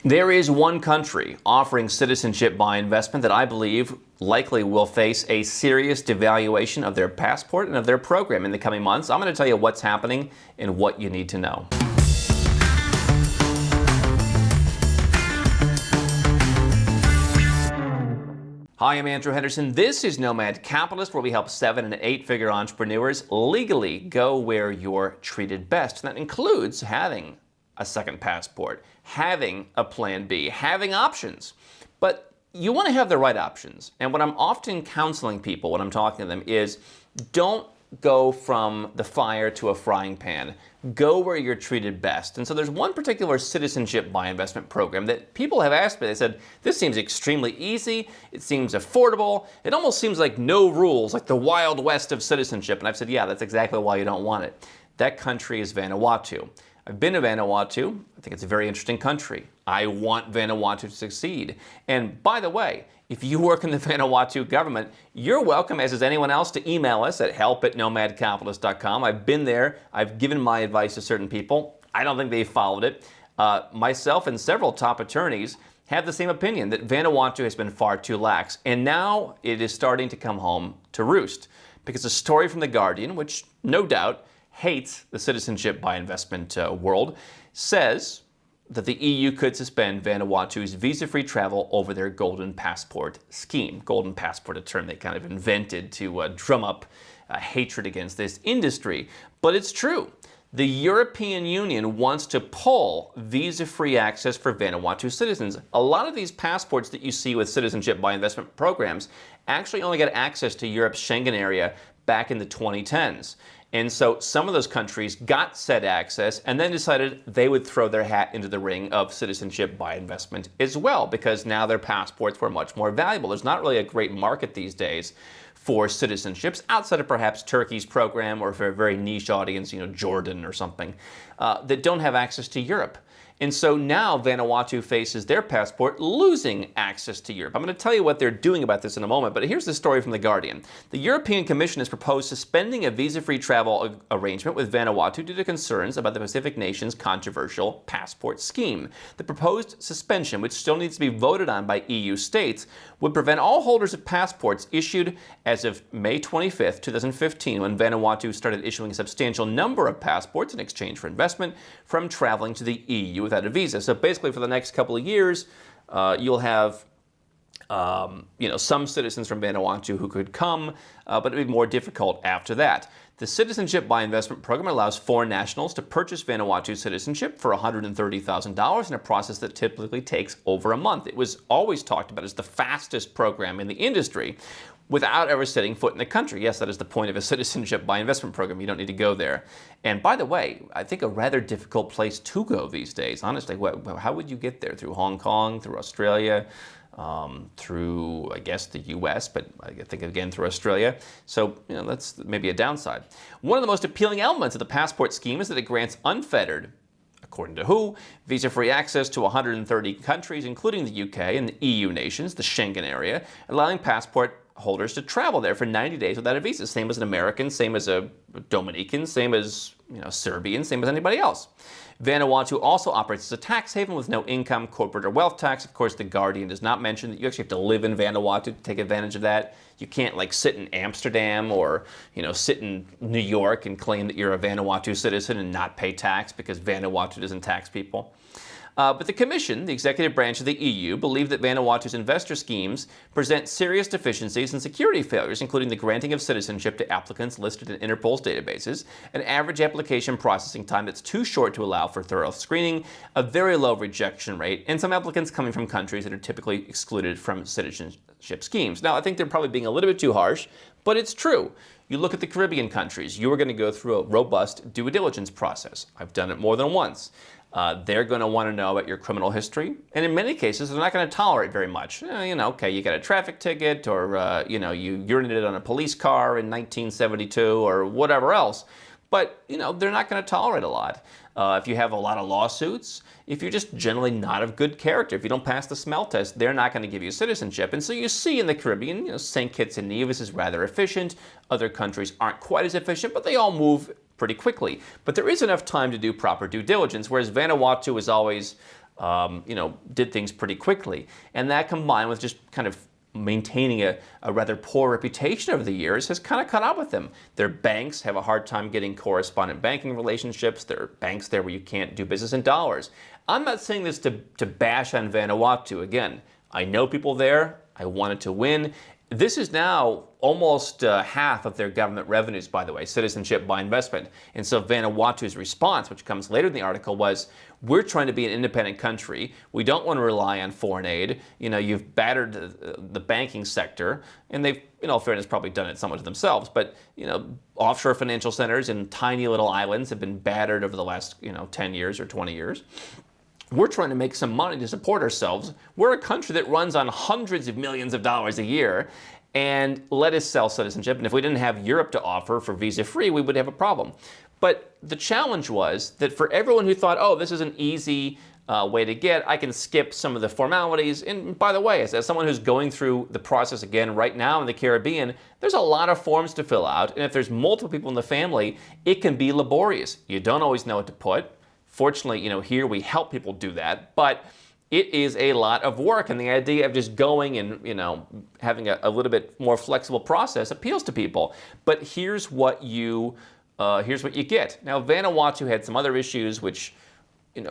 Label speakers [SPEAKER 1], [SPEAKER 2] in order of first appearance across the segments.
[SPEAKER 1] There is one country offering citizenship by investment that I believe likely will face a serious devaluation of their passport and of their program in the coming months. I'm going to tell you what's happening and what you need to know. Hi, I'm Andrew Henderson. This is Nomad Capitalist, where we help 7- and 8-figure entrepreneurs legally go where you're treated best. And that includes having a second passport, having a plan B, having options. But you want to have the right options. And what I'm often counseling people when I'm talking to them is don't go from the fire to a frying pan. Go where you're treated best. And so there's one particular citizenship by investment program that people have asked me. They said, this seems extremely easy. It seems affordable. It almost seems like no rules, like the Wild West of citizenship. And I've said, yeah, that's exactly why you don't want it. That country is Vanuatu. I've been to Vanuatu. I think it's a very interesting country. I want Vanuatu to succeed. And by the way, if you work in the Vanuatu government, you're welcome, as is anyone else, to email us at help@nomadcapitalist.com. I've been there. I've given my advice to certain people. I don't think they followed it. Myself and several top attorneys have the same opinion, that Vanuatu has been far too lax. And now it is starting to come home to roost. Because a story from The Guardian, which no doubt hates the citizenship by investment world, says that the EU could suspend Vanuatu's visa-free travel over their Golden Passport scheme. Golden Passport, a term they kind of invented to drum up hatred against this industry. But it's true. The European Union wants to pull visa-free access for Vanuatu citizens. A lot of these passports that you see with citizenship by investment programs actually only got access to Europe's Schengen area back in the 2010s. And so some of those countries got said access and then decided they would throw their hat into the ring of citizenship by investment as well, because now their passports were much more valuable. There's not really a great market these days for citizenships outside of perhaps Turkey's program, or for a very niche audience, Jordan or something, that don't have access to Europe. And so now Vanuatu faces their passport losing access to Europe. I'm going to tell you what they're doing about this in a moment, but here's the story from The Guardian. The European Commission has proposed suspending a visa-free travel arrangement with Vanuatu due to concerns about the Pacific nation's controversial passport scheme. The proposed suspension, which still needs to be voted on by EU states, would prevent all holders of passports issued as of May 25th, 2015, when Vanuatu started issuing a substantial number of passports in exchange for investment, from traveling to the EU without a visa. So basically, for the next couple of years, you'll have some citizens from Vanuatu who could come, but it'd be more difficult after that. The Citizenship by Investment program allows foreign nationals to purchase Vanuatu citizenship for $130,000 in a process that typically takes over a month. It was always talked about as the fastest program in the industry without ever setting foot in the country. Yes, that is the point of a Citizenship by Investment program. You don't need to go there. And by the way, I think a rather difficult place to go these days. Honestly, how would you get there? Through Hong Kong, through Australia? Through, I guess, the U.S., but I think again through Australia. So, that's maybe a downside. One of the most appealing elements of the passport scheme is that it grants unfettered, according to WHO, visa-free access to 130 countries, including the UK and the EU nations, the Schengen area, allowing passport holders to travel there for 90 days without a visa. Same as an American, same as a Dominican, same as Serbian, same as anybody else. Vanuatu also operates as a tax haven with no income, corporate, or wealth tax. Of course, The Guardian does not mention that you actually have to live in Vanuatu to take advantage of that. You can't sit in Amsterdam or sit in New York and claim that you're a Vanuatu citizen and not pay tax, because Vanuatu doesn't tax people. But the Commission, the executive branch of the EU, believe that Vanuatu's investor schemes present serious deficiencies and security failures, including the granting of citizenship to applicants listed in Interpol's databases, an average application processing time that's too short to allow for thorough screening, a very low rejection rate, and some applicants coming from countries that are typically excluded from citizenship schemes. Now, I think they're probably being a little bit too harsh, but it's true. You look at the Caribbean countries, you are going to go through a robust due diligence process. I've done it more than once. They're going to want to know about your criminal history, and in many cases, they're not going to tolerate very much. Okay, you got a traffic ticket, or you urinated on a police car in 1972, or whatever else. But they're not going to tolerate a lot. If you have a lot of lawsuits, if you're just generally not of good character, if you don't pass the smell test, they're not going to give you citizenship. And so you see in the Caribbean, St. Kitts and Nevis is rather efficient. Other countries aren't quite as efficient, but they all move pretty quickly. But there is enough time to do proper due diligence, whereas Vanuatu is always did things pretty quickly. And that combined with just kind of maintaining a rather poor reputation over the years has kind of caught up with them. Their banks have a hard time getting correspondent banking relationships. There are banks there where you can't do business in dollars. I'm not saying this to bash on Vanuatu. Again, I know people there. I wanted to win. This is now almost half of their government revenues, by the way, Citizenship by Investment. And so Vanuatu's response, which comes later in the article, was, we're trying to be an independent country. We don't want to rely on foreign aid. You've battered the banking sector, and they've, in all fairness, probably done it somewhat to themselves. But, offshore financial centers in tiny little islands have been battered over the last, 10 years or 20 years. We're trying to make some money to support ourselves. We're a country that runs on hundreds of millions of dollars a year, and let us sell citizenship. And if we didn't have Europe to offer for visa-free, we would have a problem. But the challenge was that for everyone who thought, oh, this is an easy way to get, I can skip some of the formalities. And by the way, as someone who's going through the process again right now in the Caribbean, there's a lot of forms to fill out. And if there's multiple people in the family, it can be laborious. You don't always know what to put. Fortunately, here we help people do that, but it is a lot of work, and the idea of just going and, having a little bit more flexible process appeals to people. But here's what you get. Now, Vanuatu had some other issues which,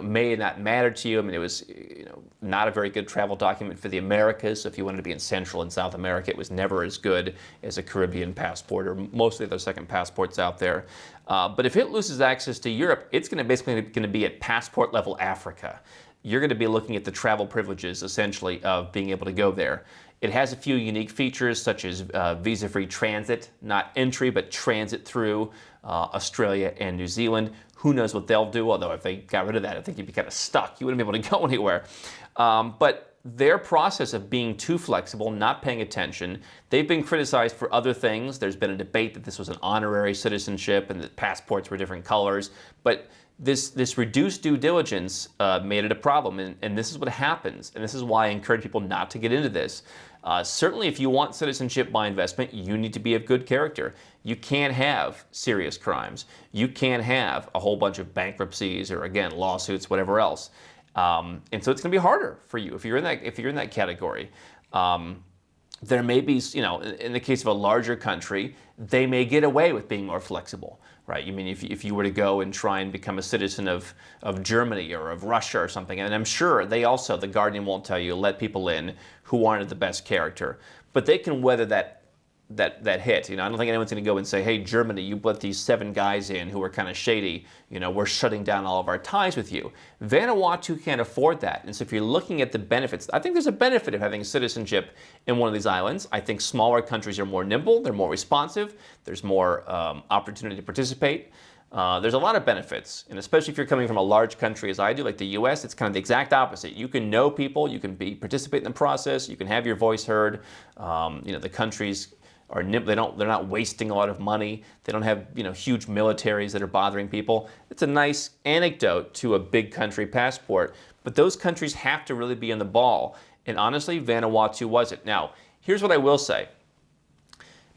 [SPEAKER 1] may not matter to you. I mean, it was, not a very good travel document for the Americas. So if you wanted to be in Central and South America, it was never as good as a Caribbean passport or most of the other second passports out there. But if it loses access to Europe, it's basically going to be at passport level Africa. You're going to be looking at the travel privileges, essentially, of being able to go there. It has a few unique features, such as visa-free transit, not entry, but transit through Australia and New Zealand. Who knows what they'll do, although if they got rid of that, I think you'd be kind of stuck. You wouldn't be able to go anywhere. But their process of being too flexible, not paying attention, they've been criticized for other things. There's been a debate that this was an honorary citizenship and that passports were different colors. But this reduced due diligence made it a problem, and this is what happens, and this is why I encourage people not to get into this. Certainly, if you want citizenship by investment, you need to be of good character. You can't have serious crimes. You can't have a whole bunch of bankruptcies or, again, lawsuits, whatever else. And so it's going to be harder for you if you're in that category. There may be, in the case of a larger country, they may get away with being more flexible, right? You mean if you were to go and try and become a citizen of Germany or of Russia or something, and I'm sure they also, the Guardian won't tell you, let people in who aren't of the best character, but they can weather that hit. I don't think anyone's going to go and say, hey, Germany, you let these 7 guys in who are kind of shady. We're shutting down all of our ties with you. Vanuatu can't afford that. And so if you're looking at the benefits, I think there's a benefit of having citizenship in one of these islands. I think smaller countries are more nimble. They're more responsive. There's more opportunity to participate. There's a lot of benefits, and especially if you're coming from a large country as I do, like the U.S., it's kind of the exact opposite. You can know people, you can participate in the process, you can have your voice heard. The countries are they're not wasting a lot of money. They don't have huge militaries that are bothering people. It's a nice anecdote to a big country passport, but those countries have to really be on the ball. And honestly, Vanuatu wasn't. Now, here's what I will say.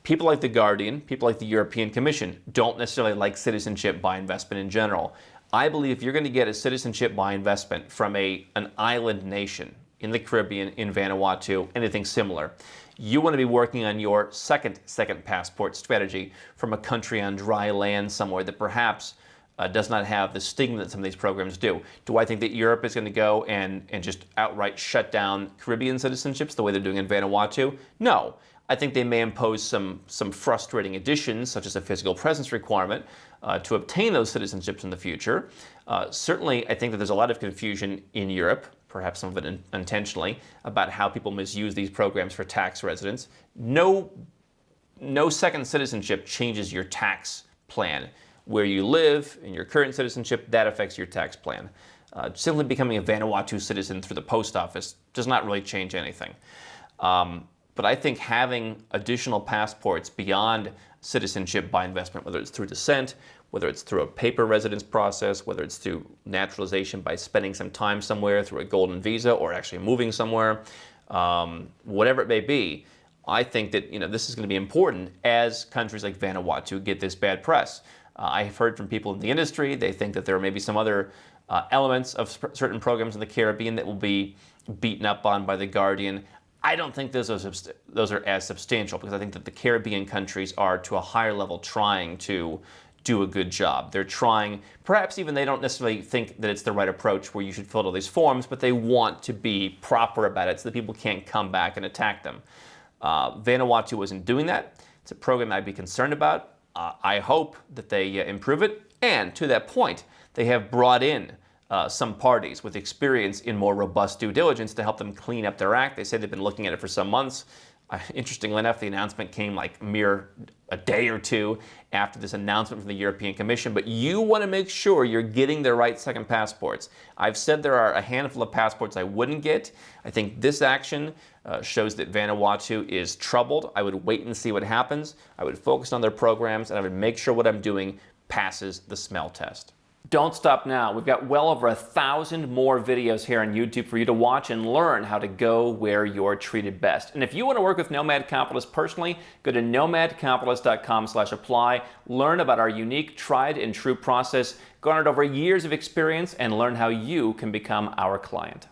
[SPEAKER 1] People like The Guardian, people like the European Commission don't necessarily like citizenship by investment in general. I believe if you're going to get a citizenship by investment from an island nation in the Caribbean, in Vanuatu, anything similar, you want to be working on your second passport strategy from a country on dry land somewhere that perhaps does not have the stigma that some of these programs do. Do I think that Europe is going to go and just outright shut down Caribbean citizenships the way they're doing in Vanuatu? No. I think they may impose some frustrating additions, such as a physical presence requirement, to obtain those citizenships in the future. Certainly, I think that there's a lot of confusion in Europe, perhaps some of it intentionally, about how people misuse these programs for tax residence. No second citizenship changes your tax plan. Where you live in your current citizenship, that affects your tax plan. Simply becoming a Vanuatu citizen through the post office does not really change anything. But I think having additional passports beyond citizenship by investment, whether it's through descent, whether it's through a paper residence process, whether it's through naturalization by spending some time somewhere through a golden visa or actually moving somewhere, whatever it may be, I think that this is going to be important as countries like Vanuatu get this bad press. I've heard from people in the industry, they think that there may be some other elements of certain programs in the Caribbean that will be beaten up on by The Guardian. I don't think those are as substantial, because I think that the Caribbean countries are, to a higher level, trying to do a good job. They're trying, perhaps even they don't necessarily think that it's the right approach where you should fill out all these forms, but they want to be proper about it so that people can't come back and attack them. Vanuatu isn't doing that. It's a program I'd be concerned about. I hope that they improve it. And to that point, they have brought in some parties with experience in more robust due diligence to help them clean up their act. They say they've been looking at it for some months. Interestingly enough, the announcement came like a day or two after this announcement from the European Commission. But you want to make sure you're getting the right second passports. I've said there are a handful of passports I wouldn't get. I think this action shows that Vanuatu is troubled. I would wait and see what happens. I would focus on their programs, and I would make sure what I'm doing passes the smell test. Don't stop now. We've got well over 1,000 more videos here on YouTube for you to watch and learn how to go where you're treated best. And if you want to work with Nomad Capitalist personally, go to nomadcapitalist.com/apply, learn about our unique, tried and true process, garnered over years of experience, and learn how you can become our client.